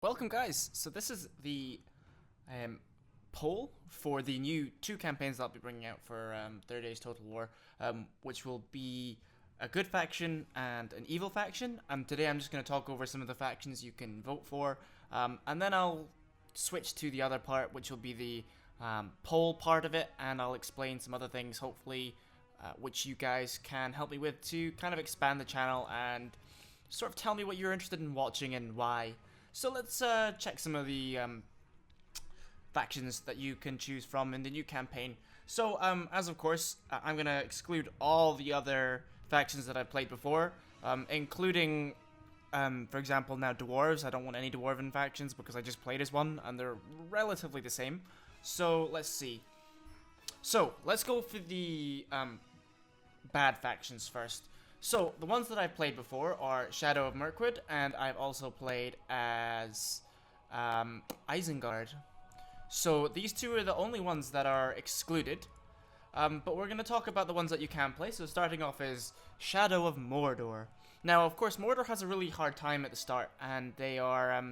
Welcome, guys. So this is the poll for the new two campaigns that I'll be bringing out for 30 Days Total War, which will be a good faction and an evil faction. Today I'm just going to talk over some of the factions you can vote for, and then I'll switch to the other part, which will be the poll part of it, and I'll explain some other things, hopefully, which you guys can help me with to kind of expand the channel and sort of tell me what you're interested in watching and why. So let's check some of the factions that you can choose from in the new campaign. So, as of course, I'm going to exclude all the other factions that I've played before, including, for example, now Dwarves. I don't want any Dwarven factions because I just played as one, and they're relatively the same. So, let's see. So, let's go for the bad factions first. So, the ones that I've played before are Shadow of Mirkwood, and I've also played as Isengard. So, these two are the only ones that are excluded. But we're going to talk about the ones that you can play. So, starting off is Shadow of Mordor. Now, of course, Mordor has a really hard time at the start, and they are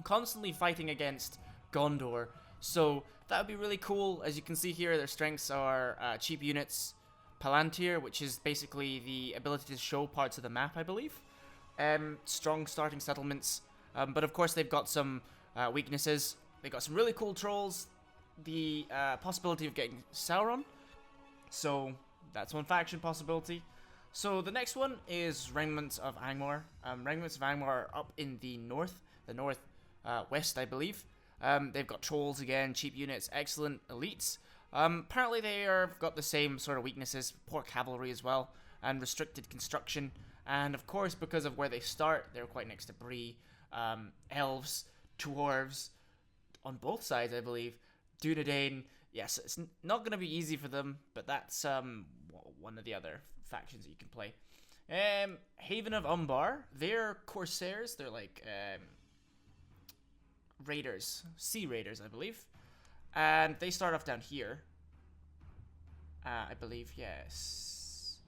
constantly fighting against Gondor. So, that would be really cool. As you can see here, their strengths are cheap units, Palantir, which is basically the ability to show parts of the map, I believe. Strong starting settlements. But of course, they've got some weaknesses. They've got some really cool trolls. The possibility of getting Sauron. So, that's one faction possibility. So, the next one is Remnants of Angmar. Remnants of Angmar are up in the north west, I believe. They've got trolls again, cheap units, excellent elites. Apparently they are got the same sort of weaknesses, poor cavalry as well, and restricted construction. And of course, because of where they start, they're quite next to Bree, Elves, Dwarves, on both sides, I believe. Doudnadan, yes, it's not going to be easy for them, but that's one of the other factions that you can play. Haven of Ambar, they're Corsairs, they're like raiders, sea raiders, I believe. And they start off down here. I believe, yes.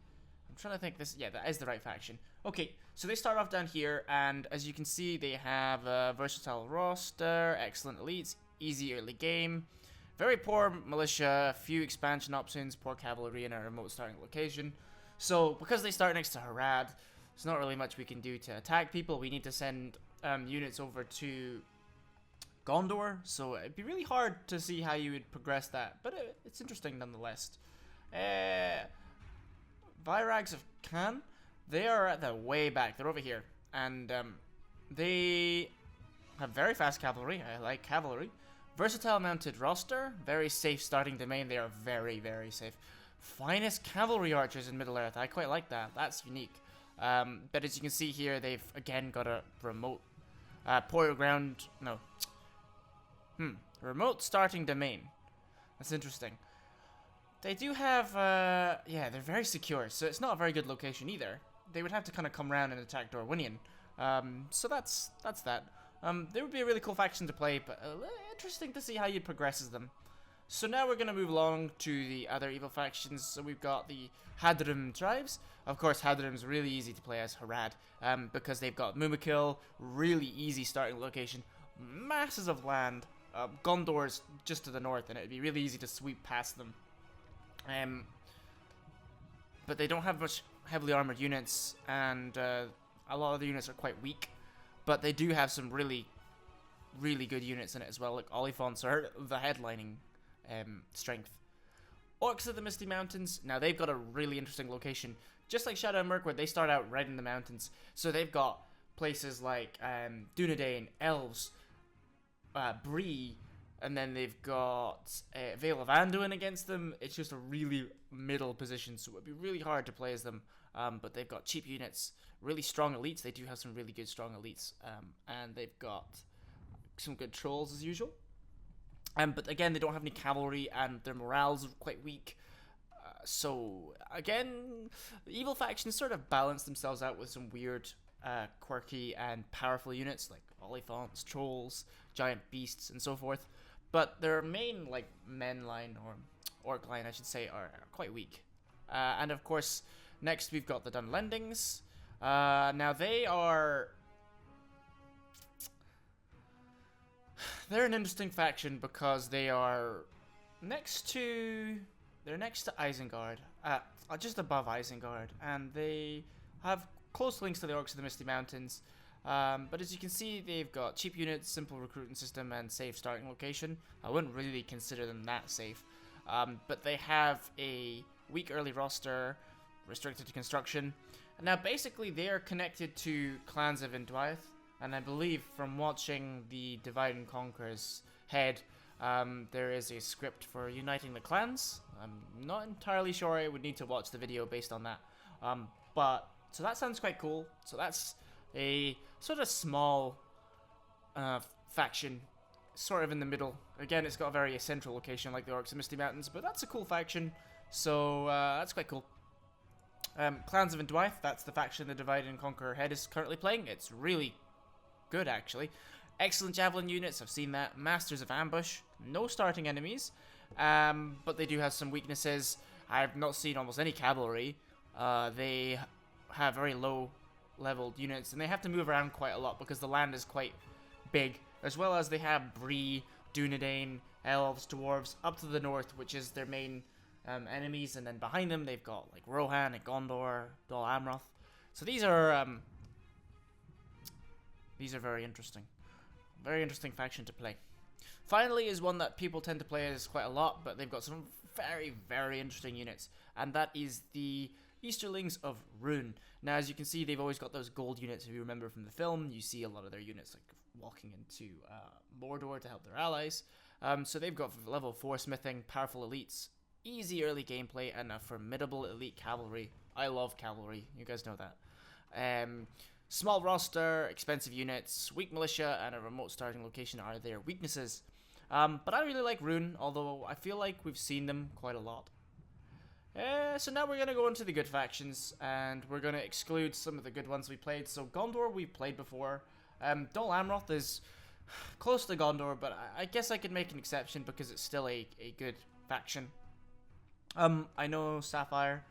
I'm trying to think this. Yeah, that is the right faction. Okay, so they start off down here, and as you can see, they have a versatile roster, excellent elites, easy early game, very poor militia, few expansion options, poor cavalry, and a remote starting location. So, because they start next to Harad, there's not really much we can do to attack people. We need to send units over to Gondor, so it'd be really hard to see how you would progress that, but it's interesting nonetheless. Virags of Khan, they are at the way back, they're over here, and they have very fast cavalry. I like cavalry. Versatile mounted roster, very safe starting domain. They are very, very safe. Finest cavalry archers in Middle-earth, I quite like that, that's unique. But as you can see here, they've again got a remote remote starting domain. That's interesting. They do have, yeah, they're very secure, so it's not a very good location either. They would have to kind of come around and attack Runyan. So that's that. They would be a really cool faction to play, but interesting to see how you'd progress as them. So now we're going to move along to the other evil factions. So we've got the Hadrim tribes. Of course, Hadrim's really easy to play as Harad, because they've got Mumakil, really easy starting location, masses of land. Gondor's just to the north, and it'd be really easy to sweep past them. But they don't have much heavily armored units, and a lot of the units are quite weak. But they do have some really, really good units in it as well. Like Oliphants are the headlining strength. Orcs of the Misty Mountains. Now they've got a really interesting location, just like Shadow and Mirkwood. They start out right in the mountains, so they've got places like Doudnadan, Elves, Bree, and then they've got Vale of Anduin against them. It's just a really middle position, so it would be really hard to play as them. But they've got cheap units, really strong elites. They do have some really good strong elites, and they've got some good trolls as usual. But again, they don't have any cavalry, and their morale's quite weak. So again, the evil factions sort of balance themselves out with some weird, quirky and powerful units like Oliphants, trolls, giant beasts, and so forth. But their main men line, or orc line I should say, are quite weak. And of course, next we've got the Dunlendings. Now they are they're an interesting faction because they are next to Isengard, just above Isengard, and they have close links to the Orcs of the Misty Mountains. But as you can see, they've got cheap units, simple recruiting system, and safe starting location. I wouldn't really consider them that safe, but they have a weak early roster, restricted to construction. And now basically they are connected to clans of Indwyth, and I believe from watching the Divide and Conquer's head, there is a script for uniting the clans. I'm not entirely sure. I would need to watch the video based on that. But so that sounds quite cool. So that's a sort of small faction, sort of in the middle. Again, it's got a very central location like the Orcs of Misty Mountains, but that's a cool faction. So that's quite cool. Clans of Indwyth, that's the faction the Divide and Conquer head is currently playing. It's really good, actually. Excellent javelin units, I've seen that. Masters of Ambush, no starting enemies, but they do have some weaknesses. I have not seen almost any cavalry. They have very low leveled units, and they have to move around quite a lot because the land is quite big, as well as they have Bree, Doudnadan, Elves, Dwarves up to the north, which is their main enemies, and then behind them they've got like Rohan and Gondor, Dol Amroth. So these are very interesting. Very interesting faction to play. Finally is one that people tend to play as quite a lot, but they've got some very, very interesting units, and that is the Easterlings of Rune. Now, as you can see, they've always got those gold units. If you remember from the film, you see a lot of their units like walking into Mordor to help their allies. So they've got level 4 smithing, powerful elites, easy early gameplay, and a formidable elite cavalry. I love cavalry, you guys know that. Small roster, expensive units, weak militia, and a remote starting location are their weaknesses. But I really like Rune, although I feel like we've seen them quite a lot. So now we're going to go into the good factions, and we're going to exclude some of the good ones we played. So Gondor we've played before. Dol Amroth is close to Gondor, but I guess I could make an exception because it's still a good faction. I know Sapphire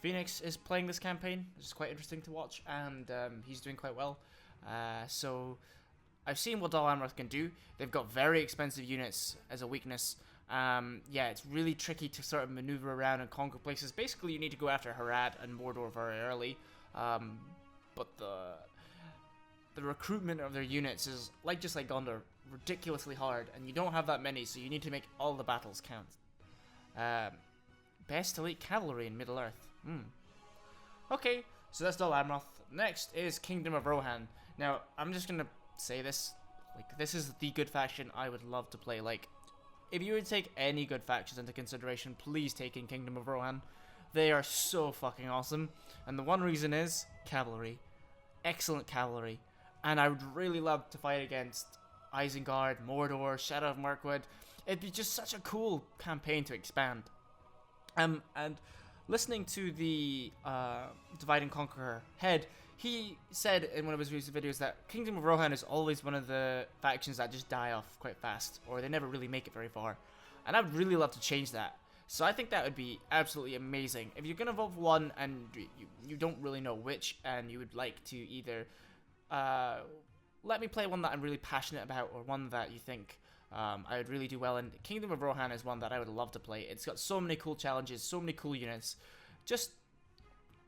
Phoenix is playing this campaign, which is quite interesting to watch, and he's doing quite well. So I've seen what Dol Amroth can do. They've got very expensive units as a weakness. Yeah, it's really tricky to sort of maneuver around and conquer places. Basically, you need to go after Harad and Mordor very early. But the recruitment of their units is, just like Gondor, ridiculously hard, and you don't have that many, so you need to make all the battles count. Best elite cavalry in Middle-earth. Okay, so that's Dol Amroth. Next is Kingdom of Rohan. Now, I'm just gonna say this. This is the good faction I would love to play. If you would take any good factions into consideration, please take in Kingdom of Rohan. They are so fucking awesome. And the one reason is cavalry. Excellent cavalry. And I would really love to fight against Isengard, Mordor, Shadow of Mirkwood. It'd be just such a cool campaign to expand. And listening to the Divide and Conquer head, he said in one of his recent videos that Kingdom of Rohan is always one of the factions that just die off quite fast, or they never really make it very far. And I'd really love to change that. So I think that would be absolutely amazing. If you're going to vote for one and you don't really know which, and you would like to either let me play one that I'm really passionate about, or one that you think I would really do well in, Kingdom of Rohan is one that I would love to play. It's got so many cool challenges, so many cool units. Just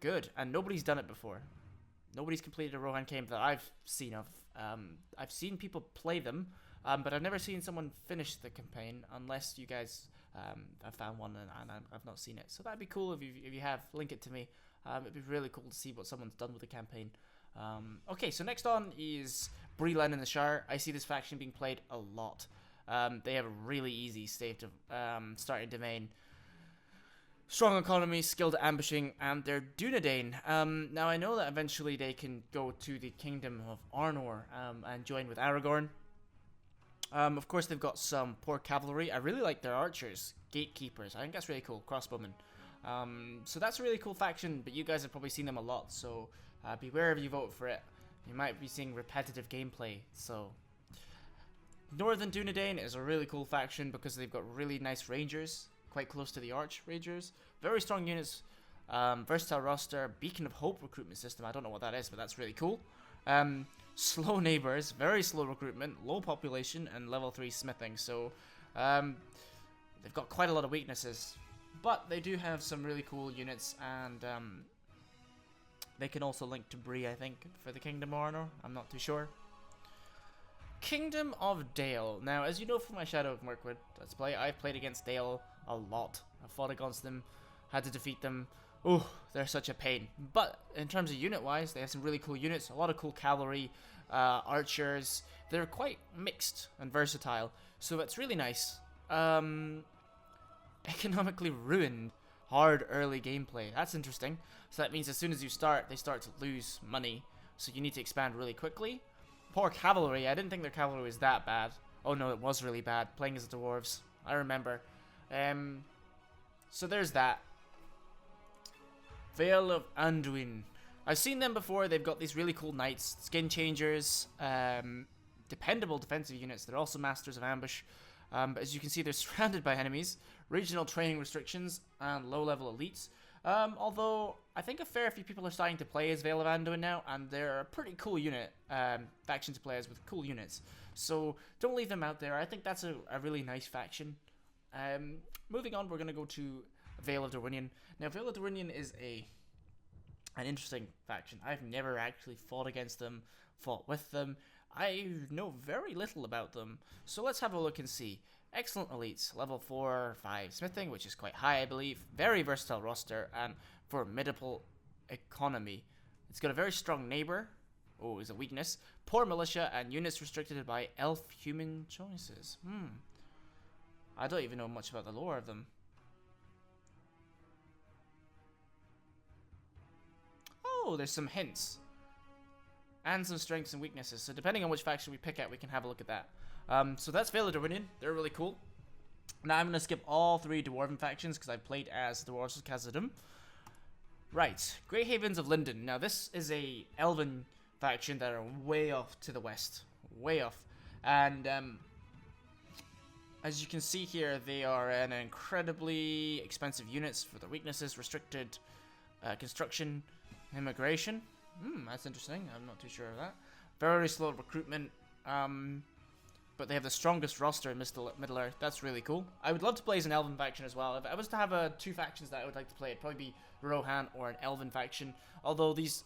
good, and nobody's done it before. Nobody's completed a Rohan game that I've seen of. I've seen people play them, but I've never seen someone finish the campaign, unless you guys have found one and I've not seen it. So that'd be cool if you have, link it to me. It'd be really cool to see what someone's done with the campaign. Okay, so next on is Breland in the Shire. I see this faction being played a lot. They have a really easy starting domain. Strong economy, skilled at ambushing, and they're Doudnadan. Now I know that eventually they can go to the Kingdom of Arnor and join with Aragorn. Of course, they've got some poor cavalry. I really like their archers, gatekeepers. I think that's really cool. Crossbowmen. So that's a really cool faction, but you guys have probably seen them a lot, so beware if you vote for it. You might be seeing repetitive gameplay, so... Northern Doudnadan is a really cool faction because they've got really nice rangers, quite close to the Arch Rangers. Very strong units, versatile roster, Beacon of Hope recruitment system. I don't know what that is, but that's really cool. Slow neighbors, very slow recruitment, low population, and level 3 smithing. So they've got quite a lot of weaknesses. But they do have some really cool units, and they can also link to Bree, I think, for the Kingdom of Honor. I'm not too sure. Kingdom of Dale. Now, as you know from my Shadow of Mirkwood Let's Play, I've played against Dale a lot. I've fought against them, had to defeat them. Oh, they're such a pain. But in terms of unit-wise, they have some really cool units. A lot of cool cavalry, archers. They're quite mixed and versatile, so it's really nice. Economically ruined. Hard early gameplay. That's interesting. So that means as soon as you start, they start to lose money. So you need to expand really quickly. Poor cavalry. I didn't think their cavalry was that bad. Oh no, it was really bad. Playing as the dwarves. I remember. So there's that. Vale of Anduin. I've seen them before. They've got these really cool knights, skin changers, dependable defensive units. They're also masters of ambush. But as you can see, they're surrounded by enemies, regional training restrictions, and low-level elites. Although, I think a fair few people are starting to play as Vale of Anduin now, and they're a pretty cool unit, faction to play as with cool units. So, don't leave them out there. I think that's a really nice faction. Moving on, we're going to go to Vale of Doronin. Now, Vale of Doronin is an interesting faction. I've never actually fought against them, fought with them. I know very little about them, so let's have a look and see. Excellent elites, level 4 or 5 smithing, which is quite high I believe, very versatile roster, and formidable economy. It's got a very strong neighbor, oh, is a weakness, poor militia, and units restricted by elf-human choices. I don't even know much about the lore of them. Oh, there's some hints. And some strengths and weaknesses. So depending on which faction we pick at, we can have a look at that. So that's Vale of Doronin. They're really cool. Now I'm going to skip all 3 Dwarven factions because I played as the Dwarves of Khazad-dûm. Right. Grey Havens of Linden. Now this is a Elven faction that are way off to the west. Way off. And as you can see here, they are an incredibly expensive units for their weaknesses. Restricted construction, immigration. That's interesting. I'm not too sure of that. Very slow recruitment. But they have the strongest roster in Middle-earth. That's really cool. I would love to play as an Elven faction as well. If I was to have 2 factions that I would like to play, it'd probably be Rohan or an Elven faction. Although these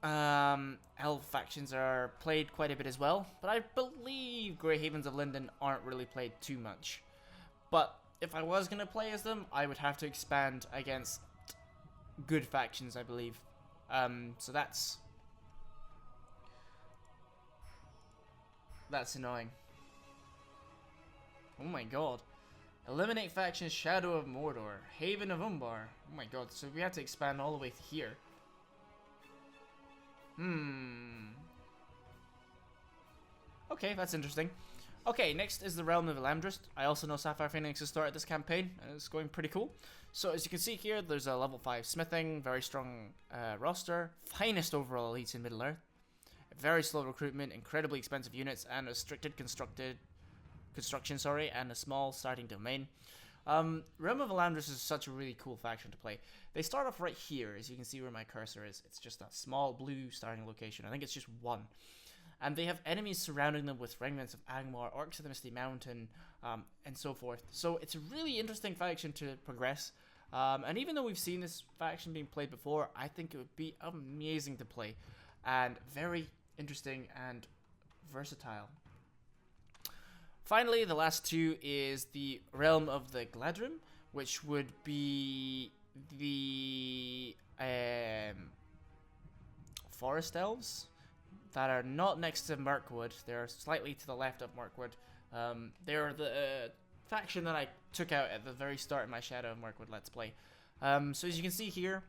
Elf factions are played quite a bit as well. But I believe Grey Havens of Linden aren't really played too much. But if I was going to play as them, I would have to expand against good factions, I believe. So that's annoying. Oh my god. Eliminate faction Shadow of Mordor. Haven of Ambar. Oh my god, so we have to expand all the way here. Okay, that's interesting. Okay, next is the Realm of Elamdrist. I also know Sapphire Phoenix has started this campaign, and it's going pretty cool. So as you can see here, there's a level 5 smithing, very strong roster, finest overall elites in Middle-earth, very slow recruitment, incredibly expensive units, and restricted construction, and a small starting domain. Realm of Elamdrist is such a really cool faction to play. They start off right here, as you can see where my cursor is. It's just a small blue starting location. I think it's just 1. And they have enemies surrounding them with Remnants of Angmar, Orcs of the Misty Mountain, and so forth. So it's a really interesting faction to progress. And even though we've seen this faction being played before, I think it would be amazing to play. And very interesting and versatile. Finally, the last 2 is the Realm of the Gladrim, which would be the Forest Elves that are not next to Mirkwood. They're slightly to the left of Mirkwood. They're the faction that I took out at the very start of my Shadow of Mirkwood Let's Play. So as you can see here,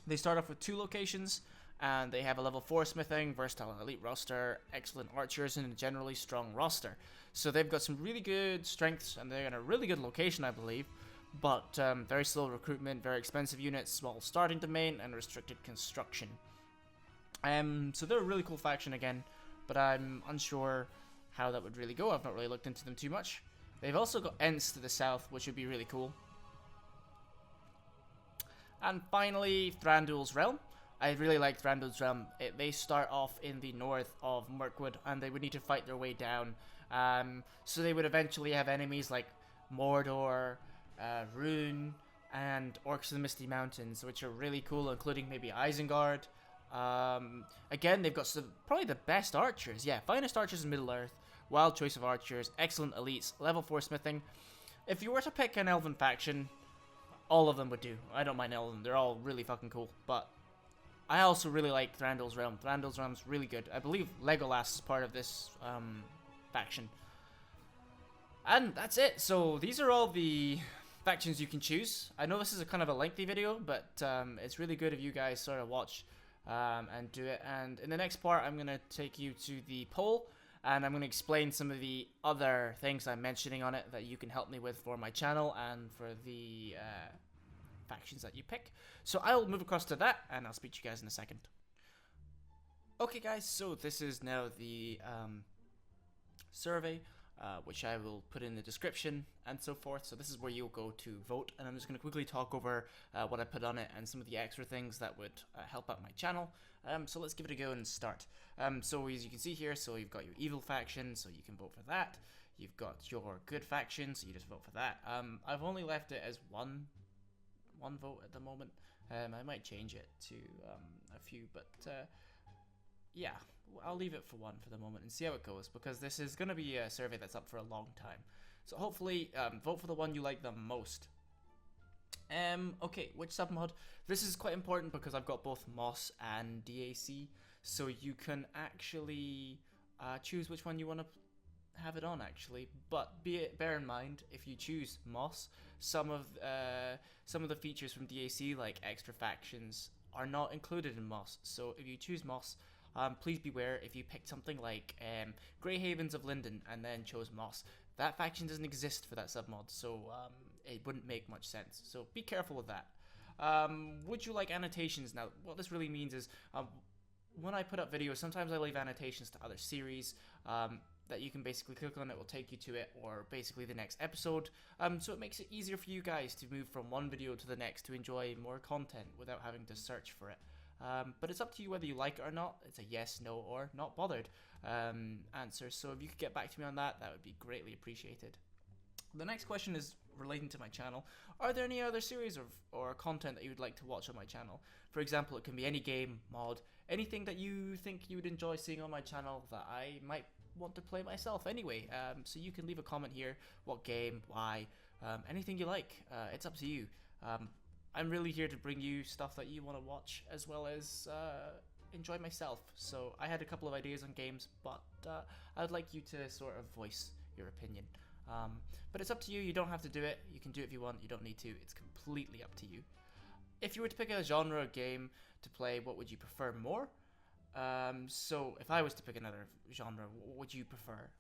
they start off with 2 locations, and they have a level 4 smithing, versatile elite roster, excellent archers, and a generally strong roster. So they've got some really good strengths, and they're in a really good location, I believe, but very slow recruitment, very expensive units, small starting domain, and restricted construction. So they're a really cool faction again, but I'm unsure how that would really go. I've not really looked into them too much. They've also got Ents to the south, which would be really cool. And finally, Randalls Realm, I really liked Randalls Realm. They start off in the north of Mirkwood, and they would need to fight their way down. So they would eventually have enemies like Mordor, Rune, and Orcs of the Misty Mountains, which are really cool, including maybe Isengard. Again, they've got probably the best archers. Yeah, finest archers in Middle Earth. Wild choice of archers, excellent elites, level 4 smithing. If you were to pick an elven faction, all of them would do. I don't mind elven, they're all really fucking cool. But I also really like Randalls Realm. Randalls Realm's really good. I believe Legolas is part of this faction. And that's it. So these are all the factions you can choose. I know this is a kind of a lengthy video, but it's really good if you guys sort of watch and do it. And in the next part, I'm going to take you to the poll, and I'm going to explain some of the other things I'm mentioning on it that you can help me with for my channel and for the factions that you pick. So I'll move across to that, and I'll speak to you guys in a second. Okay guys, so this is now the survey, which I will put in the description and so forth. So this is where you'll go to vote, and I'm just going to quickly talk over what I put on it and some of the extra things that would help out my channel. So let's give it a go and start. So as you can see here, so you've got your evil faction, so you can vote for that. You've got your good faction, so you just vote for that. I've only left it as one vote at the moment. I might change it to a few, but yeah, I'll leave it for one for the moment and see how it goes, because this is going to be a survey that's up for a long time. So hopefully vote for the one you like the most. Okay, which submod? This is quite important because I've got both MOS and DAC, so you can actually choose which one you want to have it on actually. But bear in mind, if you choose MOS, some of the features from DAC, like extra factions, are not included in MOS. So if you choose MOS, please beware. If you picked something like Grey Havens of Linden and then chose MOS, that faction doesn't exist for that submod, so it wouldn't make much sense. So be careful with that. Would you like annotations? Now, what this really means is when I put up videos, sometimes I leave annotations to other series that you can basically click on. It will take you to it, or basically the next episode. So it makes it easier for you guys to move from one video to the next to enjoy more content without having to search for it. But it's up to you whether you like it or not. It's a yes, no, or not bothered answer. So if you could get back to me on that, that would be greatly appreciated. The next question is relating to my channel. Are there any other series or content that you would like to watch on my channel? For example, it can be any game, mod, anything that you think you would enjoy seeing on my channel that I might want to play myself anyway. So you can leave a comment here. What game, why, anything you like. It's up to you. I'm really here to bring you stuff that you want to watch, as well as enjoy myself. So I had a couple of ideas on games, but I'd like you to sort of voice your opinion. But it's up to you. You don't have to do it. You can do it if you want. You don't need to. It's completely up to you. If you were to pick a genre of game to play, what would you prefer more? So if I was to pick another genre, what would you prefer?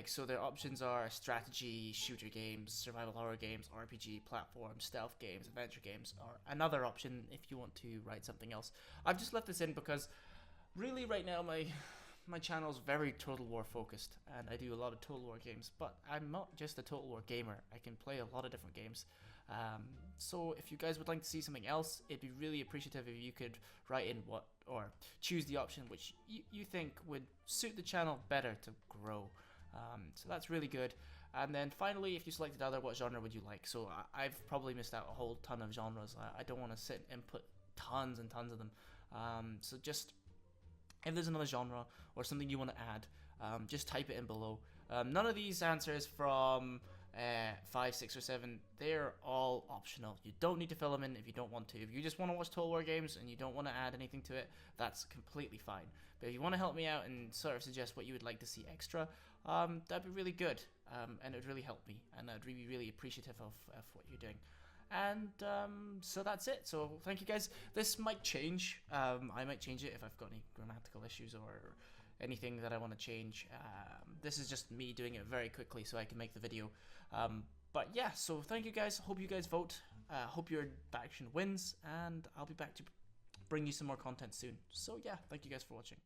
So their options are strategy, shooter games, survival horror games, RPG, platform, stealth games, adventure games, or another option if you want to write something else. I've just left this in because really right now my channel is very Total War focused, and I do a lot of Total War games, but I'm not just a Total War gamer. I can play a lot of different games. So if you guys would like to see something else, it'd be really appreciative if you could write in or choose the option which you think would suit the channel better to grow. So that's really good. And then finally, if you selected other, what genre would you like? So I've probably missed out a whole ton of genres. I don't want to sit and put tons and tons of them. So just, if there's another genre or something you want to add, just type it in below. None of these answers from 5, 6, or 7, they're all optional. You don't need to fill them in if you don't want to. If you just want to watch Total War games and you don't want to add anything to it, that's completely fine. But if you want to help me out and sort of suggest what you would like to see extra, that'd be really good, and it would really help me, and I'd be really appreciative of what you're doing. And so that's it. So thank you guys. This might change. I might change it if I've got any grammatical issues or anything that I want to change. This is just me doing it very quickly so I can make the video. But yeah, so thank you guys. Hope you guys vote. Hope your faction wins, and I'll be back to bring you some more content soon. So yeah, thank you guys for watching.